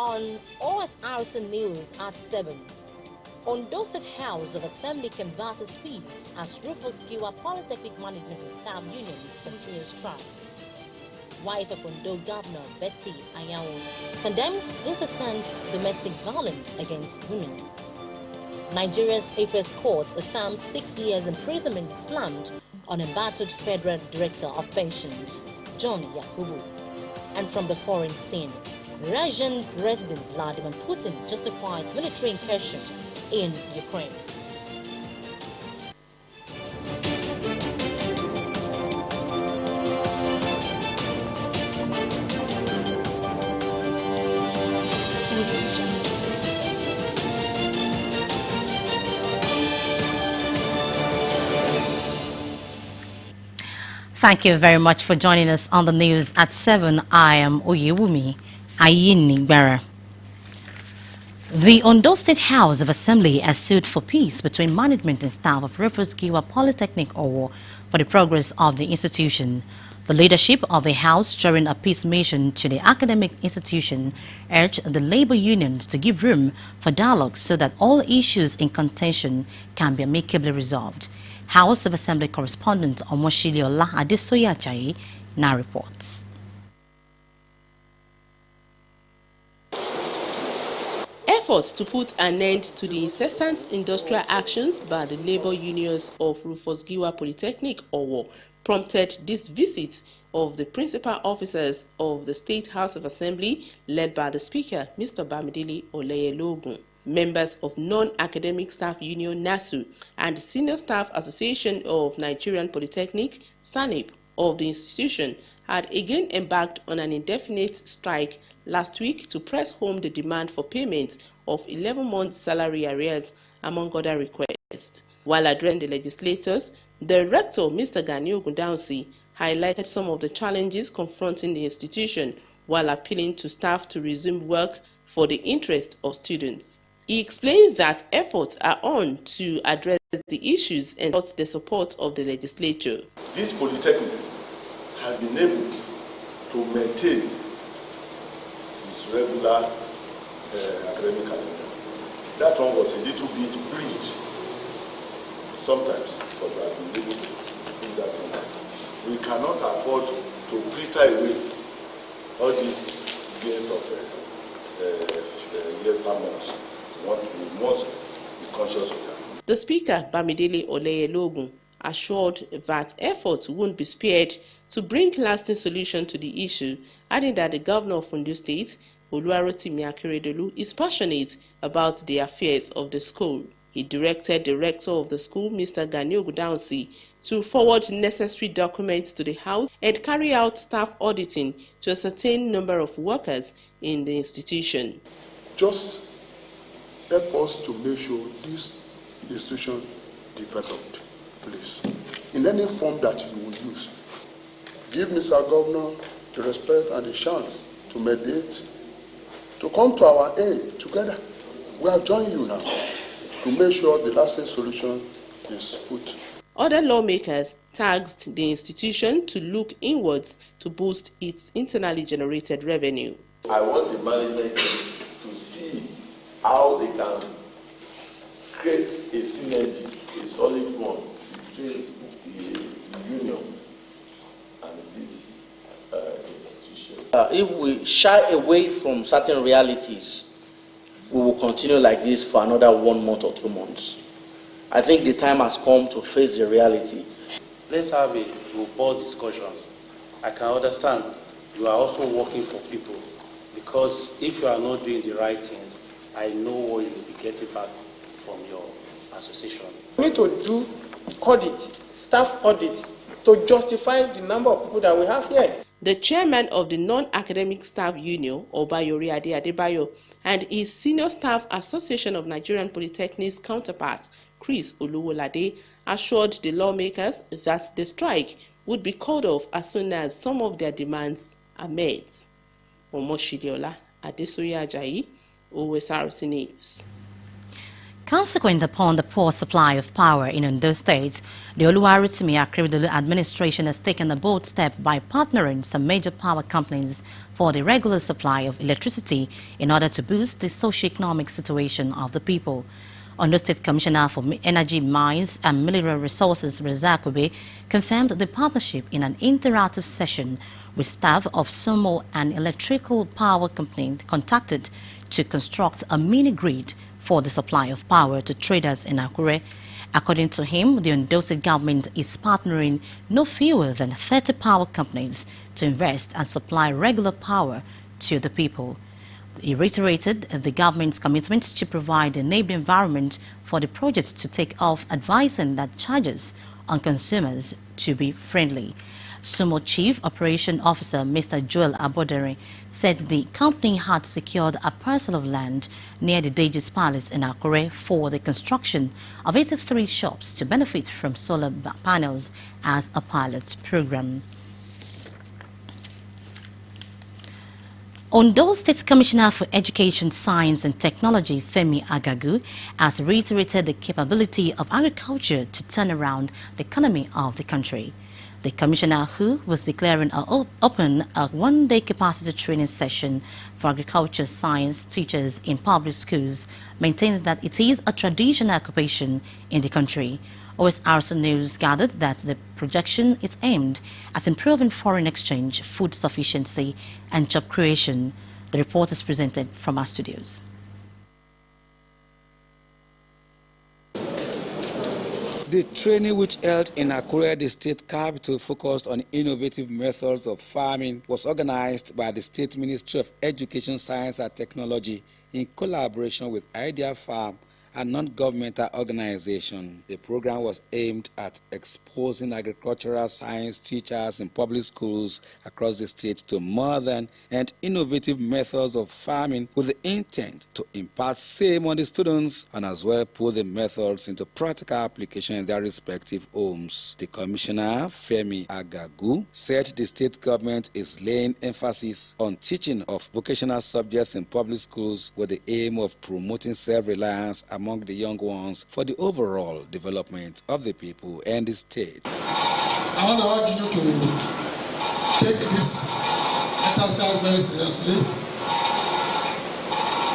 On Osrc News at 7, Ondo State House of Assembly canvasses peace as Rufus Giwa Polytechnic Management and Staff Unions continue strike. Wife of Ondo Governor Betty Ayawo condemns incessant domestic violence against women. Nigeria's apex courts affirms 6 years imprisonment slammed on embattled Federal Director of Pensions, John Yakubu. And from the foreign scene, Russian President Vladimir Putin justifies military incursion in Ukraine. Thank you very much for joining us on the news at 7. I am Oyewumi Ayinigbera. The Ondo State House of Assembly has sued for peace between management and staff of Rufus Giwa Polytechnic Owo for the progress of the institution. The leadership of the House, during a peace mission to the academic institution, urged the labor unions to give room for dialogue so that all issues in contention can be amicably resolved. House of Assembly correspondent Omoshiliola Adesoya Ajayi now reports. Efforts to put an end to the incessant industrial actions by the labor unions of Rufus Giwa Polytechnic Owo prompted this visit of the principal officers of the State House of Assembly, led by the Speaker, Mr. Bamidele Oleyelogun. Members of Non-Academic Staff Union NASU and the Senior Staff Association of Nigerian Polytechnic SANIP of the institution had again embarked on an indefinite strike last week to press home the demand for payment of 11 months salary arrears, among other requests. While addressing the legislators, the rector, Mr. Gani Ogundansi, highlighted some of the challenges confronting the institution while appealing to staff to resume work for the interest of students. He explained that efforts are on to address the issues and sought the support of the legislature. This polytechnic has been able to maintain its regular academic calendar. That one was a little bit bleed sometimes, but we have been able to bring that one back. We cannot afford to fritter away all these gains of yesterday. We must be conscious of that. The Speaker, Bamidele Oleyelogun, assured that efforts won't be spared to bring lasting solution to the issue, adding that the Governor of Ondo State, Oluwarotimi Akeredolu, is passionate about the affairs of the school. He directed the rector of the school, Mr. Gani Ogundansi, to forward necessary documents to the House and carry out staff auditing to a certain number of workers in the institution. Just help us to make sure this institution developed, please, in any form that you will use. Give Mr. Governor the respect and the chance to mediate, to come to our aid together. We have joined you now to make sure the lasting solution is put. Other lawmakers tasked the institution to look inwards to boost its internally generated revenue. I want the management to see how they can create a synergy, a solid one between the union and this institution. If we shy away from certain realities, we will continue like this for another 1 month or 2 months. I think the time has come to face the reality. Let's have a robust discussion. I can understand you are also working for people, because if you are not doing the right things, I know what you will be getting back from your association. We need to do audit, staff audit, to justify the number of people that we have here. The chairman of the Non-Academic Staff Union, Obayori Adebayo, and his Senior Staff Association of Nigerian Polytechnics counterpart, Chris Oluwolade, assured the lawmakers that the strike would be called off as soon as some of their demands are met. Omoshiliola Adesoya Ajayi, Osrc News. Consequent upon the poor supply of power in Ondo State, the Oluwarotimi Akeredolu administration has taken a bold step by partnering some major power companies for the regular supply of electricity in order to boost the socio-economic situation of the people. Ondo State Commissioner for Energy, Mines and Mineral Resources, Razak Obe, confirmed the partnership in an interactive session with staff of Sumo, an electrical power company contacted to construct a mini-grid for the supply of power to traders in Akure. According to him, the Ondo State government is partnering no fewer than 30 power companies to invest and supply regular power to the people. He reiterated the government's commitment to provide an enabling environment for the project to take off, advising that charges on consumers to be friendly. Sumo Chief Operation Officer Mr. Joel Abodere said the company had secured a parcel of land near the Deji's Palace in Akure for the construction of 83 shops to benefit from solar panels as a pilot program. Ondo State Commissioner for Education, Science and Technology, Femi Agagu, has reiterated the capability of agriculture to turn around the economy of the country. The commissioner, who was declaring open a one-day capacity training session for agriculture science teachers in public schools, maintained that it is a traditional occupation in the country. Osrc News gathered that the projection is aimed at improving foreign exchange, food sufficiency and job creation. The report is presented from our studios. The training, which held in Akure, the state capital, focused on innovative methods of farming, was organized by the State Ministry of Education, Science and Technology in collaboration with Idea Farm, a non-governmental organization. The program was aimed at exposing agricultural science teachers in public schools across the state to modern and innovative methods of farming with the intent to impart same on the students and as well put the methods into practical application in their respective homes. The commissioner, Femi Agagu, said the state government is laying emphasis on teaching of vocational subjects in public schools with the aim of promoting self-reliance among the young ones for the overall development of the people and the state. I want to urge you to take this exercise very seriously.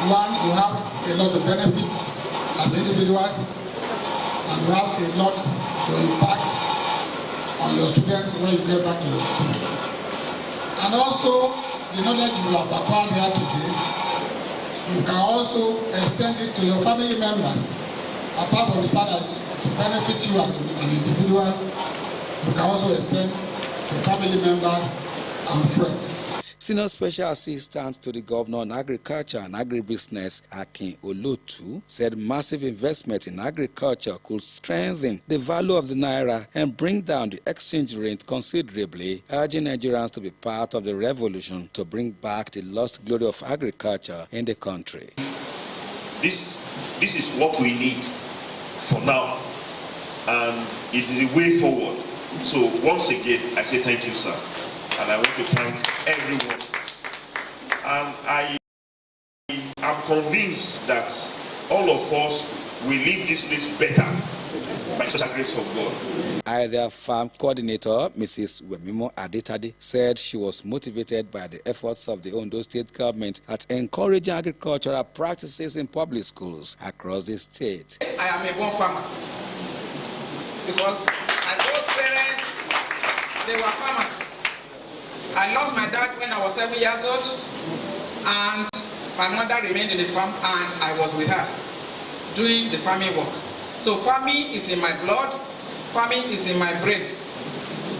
One, you have a lot of benefits as individuals, and you have a lot to impact on your students when you get back to your school. And also, the knowledge you have acquired here today, you can also extend it to your family members. Apart from the fact that it benefits you as an individual, you can also extend to family members and friends. Senior Special Assistant to the Governor on Agriculture and Agribusiness, Akin Olotu, said massive investment in agriculture could strengthen the value of the naira and bring down the exchange rate considerably, urging Nigerians to be part of the revolution to bring back the lost glory of agriculture in the country. This is what we need for now, and it is a way forward. So once again, I say thank you, sir. And I want to thank everyone. And I am convinced that all of us will leave this place better by the special grace of God. Idea Farm Coordinator, Mrs. Wemimo Adetade, said she was motivated by the efforts of the Ondo State government at encouraging agricultural practices in public schools across the state. I am a born farmer because my both parents, they were farmers. I lost my dad when I was 7 years old, and my mother remained in the farm, and I was with her doing the farming work. So farming is in my blood, farming is in my brain.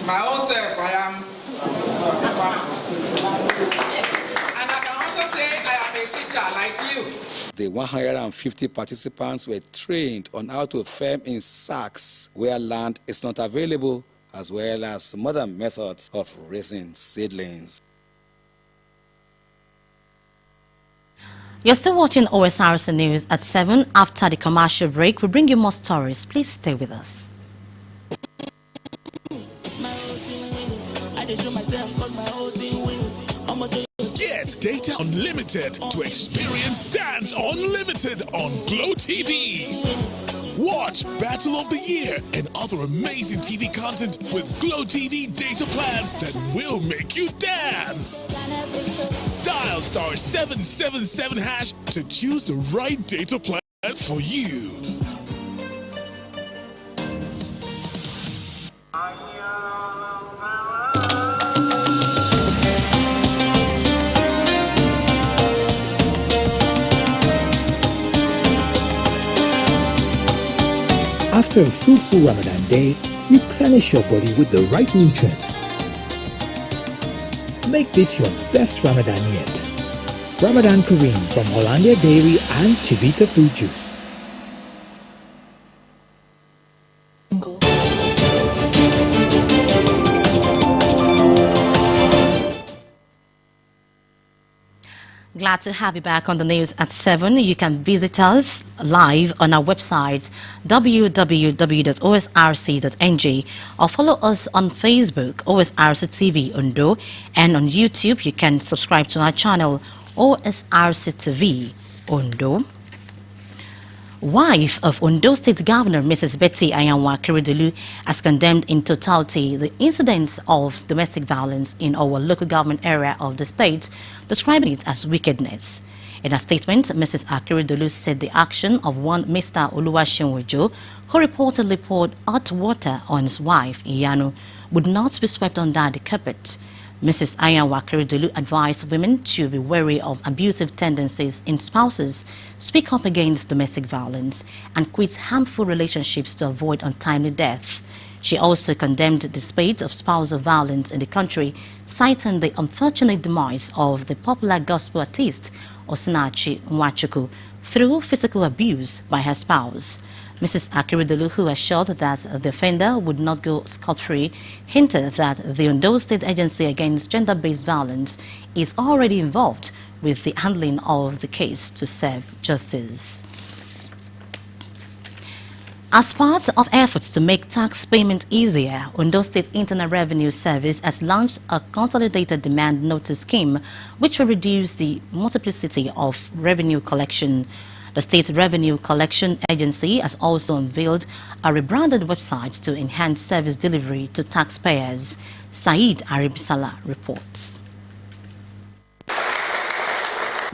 My own self, I am a farmer. And I can also say I am a teacher like you. The 150 participants were trained on how to farm in sacks where land is not available, as well as modern methods of raising seedlings. You're still watching Osrc News at 7. After the commercial break, we'll bring you more stories. Please stay with us. Yeah. Get data unlimited to experience Dance Unlimited on Glow TV. Watch Battle of the Year and other amazing TV content with Glow TV data plans that will make you dance. Dial *777# to choose the right data plan for you. After a fruitful Ramadan day, replenish your body with the right nutrients. Make this your best Ramadan yet. Ramadan Kareem from Hollandia Dairy and Chivita Fruit Juice. Glad to have you back on the news at 7. You can visit us live on our website www.osrc.ng or follow us on Facebook OSRC TV Ondo, and on YouTube you can subscribe to our channel OSRC TV Ondo. Wife of Ondo State Governor Mrs. Betty Ayanwa Akeredolu has condemned in totality the incidents of domestic violence in our local government area of the state, describing it as wickedness. In a statement, Mrs. Akeredolu said the action of one Mr. Oluwaseunwojo, who reportedly poured hot water on his wife, Iyanu, would not be swept under the carpet. Mrs. Ayanwa Akeredolu advised women to be wary of abusive tendencies in spouses, speak up against domestic violence, and quit harmful relationships to avoid untimely death. She also condemned the spate of spousal violence in the country, citing the unfortunate demise of the popular gospel artist Osinachi Nwachukwu through physical abuse by her spouse. Mrs. Akeredolu, who assured that the offender would not go scot-free, hinted that the Ondo State Agency Against Gender-Based Violence is already involved with the handling of the case to serve justice. As part of efforts to make tax payment easier, Ondo State Internal Revenue Service has launched a consolidated demand notice scheme which will reduce the multiplicity of revenue collection. The State Revenue Collection Agency has also unveiled a rebranded website to enhance service delivery to taxpayers. Saeed Aribisala reports.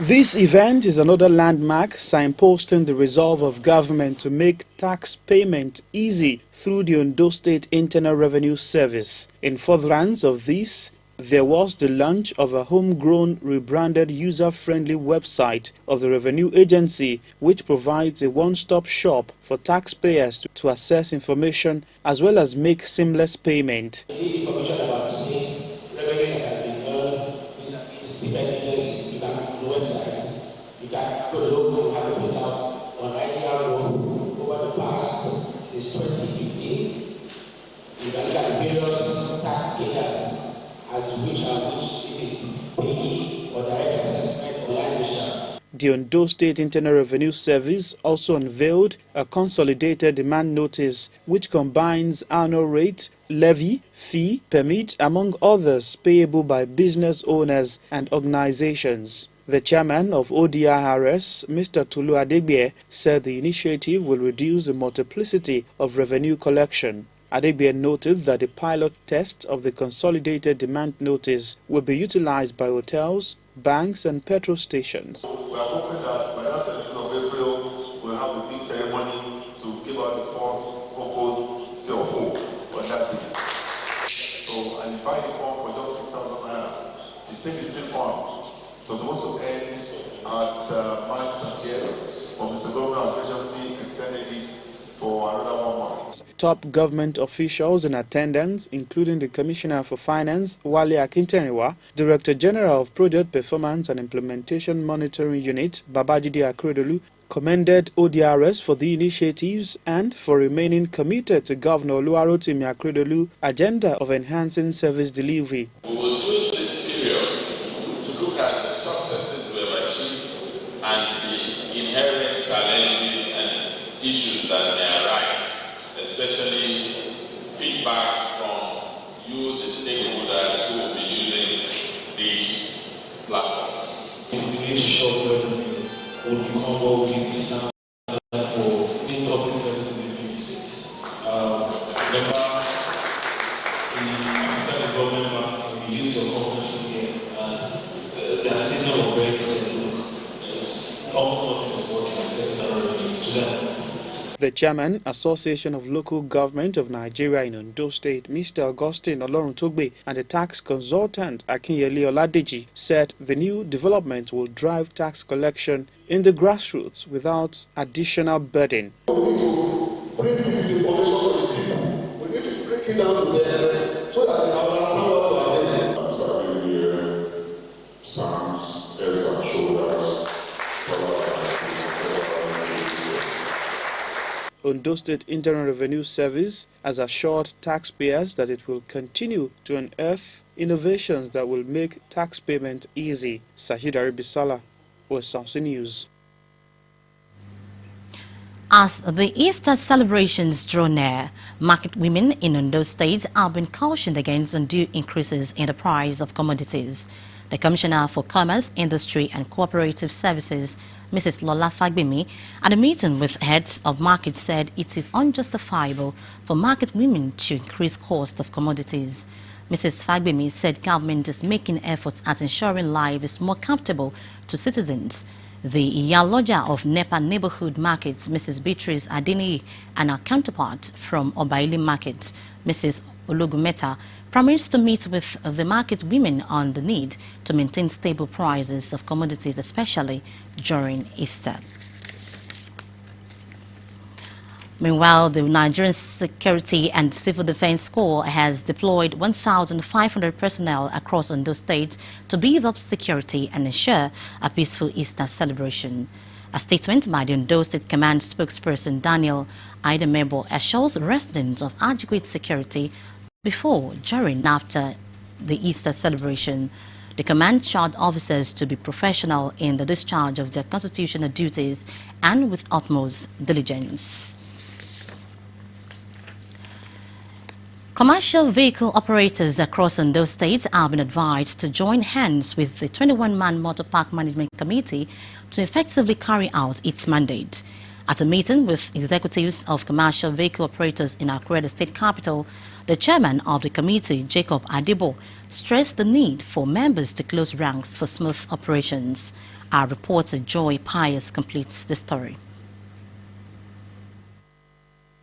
This event is another landmark signposting the resolve of government to make tax payment easy through the Ondo State Internal Revenue Service. In furtherance of this, there was the launch of a homegrown, rebranded, user-friendly website of the Revenue Agency, which provides a one-stop shop for taxpayers to access information as well as make seamless payment. Information about the state's revenue that has been earned is dependent. You can go to the websites. You can go to local, have a put out on IDR over the past since 2015. You can look at the various tax scales as which it is payee or direct assessment or litigation. The Ondo State Internal Revenue Service also unveiled a consolidated demand notice which combines annual rate, levy, fee, permit, among others payable by business owners and organizations. The chairman of ODIRS, Mr. Tulu Adegbie, said the initiative will reduce the multiplicity of revenue collection. Adegbie noted that the pilot test of the consolidated demand notice will be utilized by hotels, banks and petrol stations. We are hoping that by that 13th of April, we'll have a big ceremony to give out the first proposed CFO on that day. So, and you buy the form for just 6,000 naira. The thing is still on. So it's supposed to end at March 30th, but Mr. Governor has graciously extended it for another 1 month. Top government officials in attendance, including the Commissioner for Finance, Wale Akintenewa, Director General of Project Performance and Implementation Monitoring Unit, Babajide Akeredolu, commended ODRS for the initiatives and for remaining committed to Governor Oluwarotimi Akeredolu's agenda of enhancing service delivery. We will use this period to look at the successes we have achieved and the inherent challenges and issues that may arise, especially feedback from you, the stakeholders who will be using this platform. before we stand for in public service delivery seats. Remember the government acts, we use your conference here, and their signal was very clear. Almost nothing is working except to them. The chairman, Association of Local Government of Nigeria in Ondo State, Mr. Augustine Oloruntogbe, and the tax consultant Akinyele Oladeji said the new development will drive tax collection in the grassroots without additional burden. Bring this information to the people. We need to break it down to them so that they understand what we are doing. Starting here, stands, heads and shoulders. Ondo State Internal Revenue Service has assured taxpayers that it will continue to unearth innovations that will make tax payment easy. Sahid Aribisala, Osrc News. As the Easter celebrations draw near, market women in Ondo State have been cautioned against undue increases in the price of commodities. The Commissioner for Commerce, Industry and Cooperative Services, Mrs. Lola Fagbemi, at a meeting with heads of markets said it is unjustifiable for market women to increase cost of commodities. Mrs. Fagbemi said government is making efforts at ensuring life is more comfortable to citizens. The Iyaloja of Nepa neighborhood markets, Mrs. Beatrice Adeni, and her counterpart from Obaili Market, Mrs. Olugumeta, promised to meet with the market women on the need to maintain stable prices of commodities, especially during Easter. Meanwhile, the Nigerian Security and Civil Defense Corps has deployed 1,500 personnel across Ondo State to beef up security and ensure a peaceful Easter celebration. A statement by the Ondo State Command spokesperson Daniel Aidemebo assures residents of adequate security before, during, and after the Easter celebration. The command charged officers to be professional in the discharge of their constitutional duties and with utmost diligence. Commercial vehicle operators across Ondo State have been advised to join hands with the 21-man Motor Park Management Committee to effectively carry out its mandate. At a meeting with executives of commercial vehicle operators in Akure, the state capital, the chairman of the committee, Jacob Adebo, stressed the need for members to close ranks for smooth operations. Our reporter Joy Pius completes the story.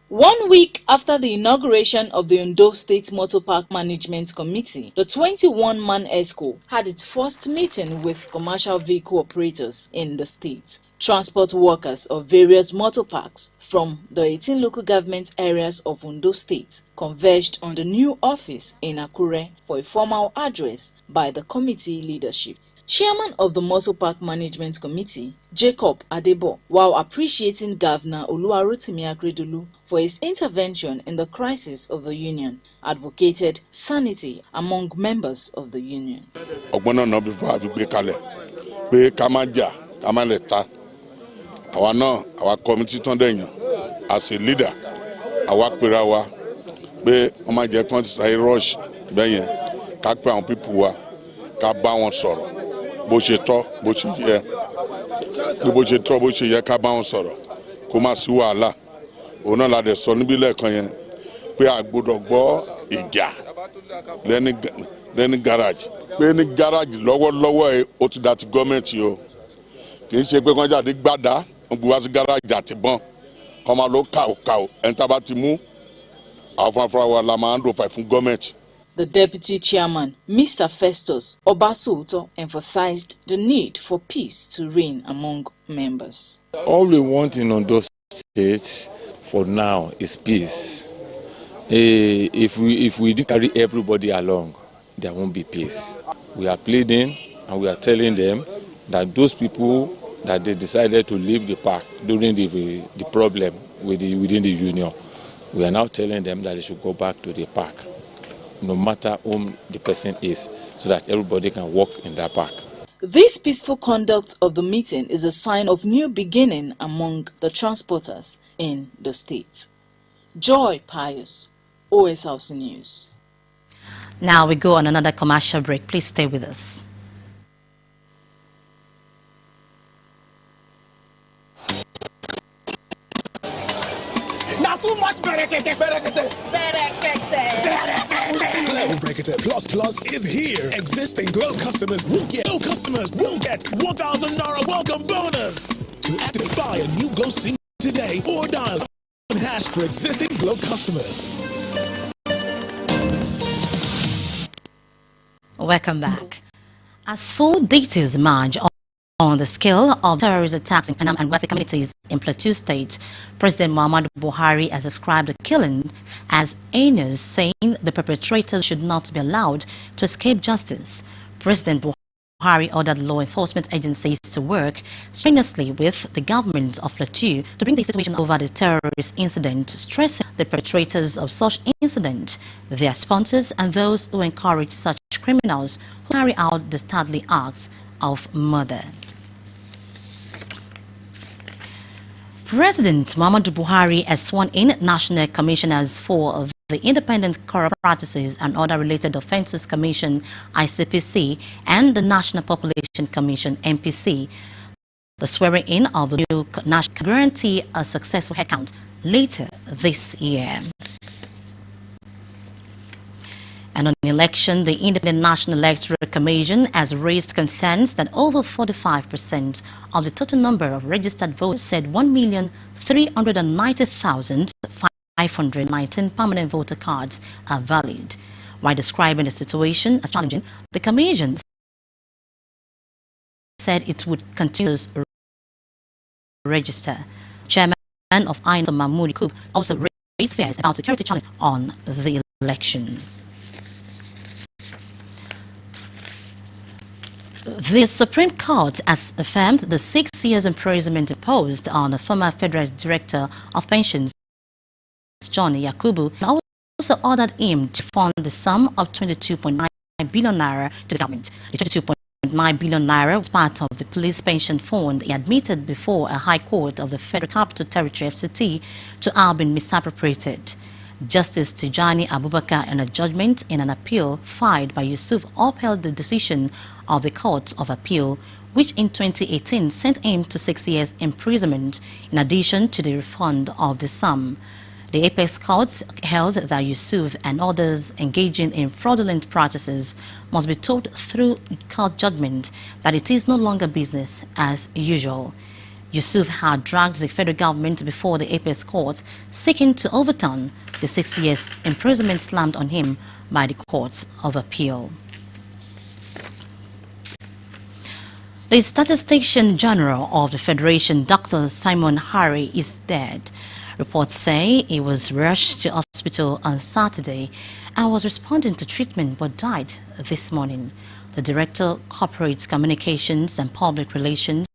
1 week after the inauguration of the Ondo State Motor Park Management Committee, the 21-man ESCO had its first meeting with commercial vehicle operators in the state. Transport workers of various motor parks from the 18 local government areas of Ondo State converged on the new office in Akure for a formal address by the committee leadership. Chairman of the Motor Park Management Committee, Jacob Adebo, while appreciating Governor Oluwarotimi Akeredolu for his intervention in the crisis of the union, advocated sanity among members of the union. Our committee as a leader, our pirawa, be omaje kan say rush beyen ka pe àwọn people wa ka bá wọn sọ̀rọ̀ bó ṣe tọ́ bó ṣe yẹ ká bá wọn sọ̀rọ̀ kó má sí wàhálà òun náà la dẹ̀ sọ níbí lẹ́ẹ̀kan yẹn pé a gbọ́dọ̀ gbọ́ ìjà lẹ́ni garage pé ní garage lọ́wọ́lọ́wọ́ ó ti dá ti gọ́ọ̀mẹ̀ntì o kì í ṣe pé kán jáde gbàdá wọ́n gbé wá sí garage àtìbọn kọ́ máa lọ kàó ẹni tá a bá ti mú àwọn fúnra wa la máa ń dò fà fún gọ́ọ̀mẹ̀ntì. The deputy chairman, Mr. Festus Obasuto, emphasized the need for peace to reign among members. All we want in Ondo State for now is peace. If we didn't carry everybody along, there won't be peace. We are pleading and we are telling them that those people that they decided to leave the park during the problem within the union, we are now telling them that they should go back to the park, no matter whom the person is, so that everybody can walk in that park. This peaceful conduct of the meeting is a sign of new beginning among the transporters in the state. Joy Pius, Osrc News. Now we go on another commercial break. Please stay with us. Too much berekete. Glow Berekete Plus Plus is here. Existing Glow customers will get $1,000 welcome bonus. To activate, buy a new Glow SIM today or dial hash for existing Glow customers. Welcome back. As full details emerge on the scale of terrorist attacks in Panam and Western communities in Plateau State, President Muhammadu Buhari has described the killing as heinous, saying the perpetrators should not be allowed to escape justice. President Buhari ordered law enforcement agencies to work strenuously with the government of Plateau to bring the situation over the terrorist incident, stressing the perpetrators of such incident, their sponsors, and those who encourage such criminals who carry out the deadly acts of murder. President Muhammadu Buhari has sworn in national commissioners for the Independent Corrupt Practices and Other Related Offences Commission (ICPC) and the National Population Commission (NPC). The swearing-in of the new national will guarantee a successful headcount later this year. And on election, the Independent National Electoral Commission has raised concerns that over 45% of the total number of registered voters, said 1,390,519 permanent voter cards are valid. While describing the situation as challenging, the Commission said it would continue to register. Chairman of INEC, Mahmoud Yakub, also raised fears about security challenges on the election. The Supreme Court has affirmed the 6 years imprisonment imposed on the former Federal Director of Pensions, John Yakubu, and also ordered him to fund the sum of 22.9 billion naira to the government. The 22.9 billion naira was part of the police pension fund he admitted before a High Court of the Federal Capital Territory (FCT) to have been misappropriated. Justice Tijani Abubakar, in a judgment in an appeal filed by Yusuf, upheld the decision of the Court of Appeal, which in 2018 sent him to 6 years imprisonment in addition to the refund of the sum. The apex courts held that Yusuf and others engaging in fraudulent practices must be told through court judgment that it is no longer business as usual. Yusuf had dragged the federal government before the apex court, seeking to overturn the 6 years imprisonment slammed on him by the Court of Appeal. The Statistician General of the Federation, Dr. Simon Harry, is dead. Reports say he was rushed to hospital on Saturday and was responding to treatment but died this morning. The Director, Corporate Communications and Public Relations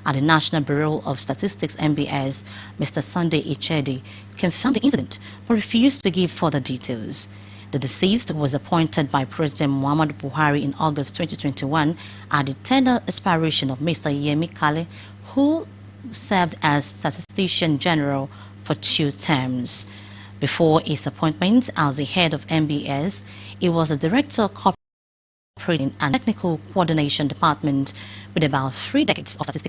at the National Bureau of Statistics (NBS), Mr. Sunday Ichedi, confirmed the incident but refused to give further details. The deceased was appointed by President Muhammadu Buhari in August 2021 at the tender expiration of Mr. Yemi Kale, who served as Statistician General for 2 terms. Before his appointment as the head of NBS, he was the Director of Corporate and Technical Coordination Department with about 3 decades of statistics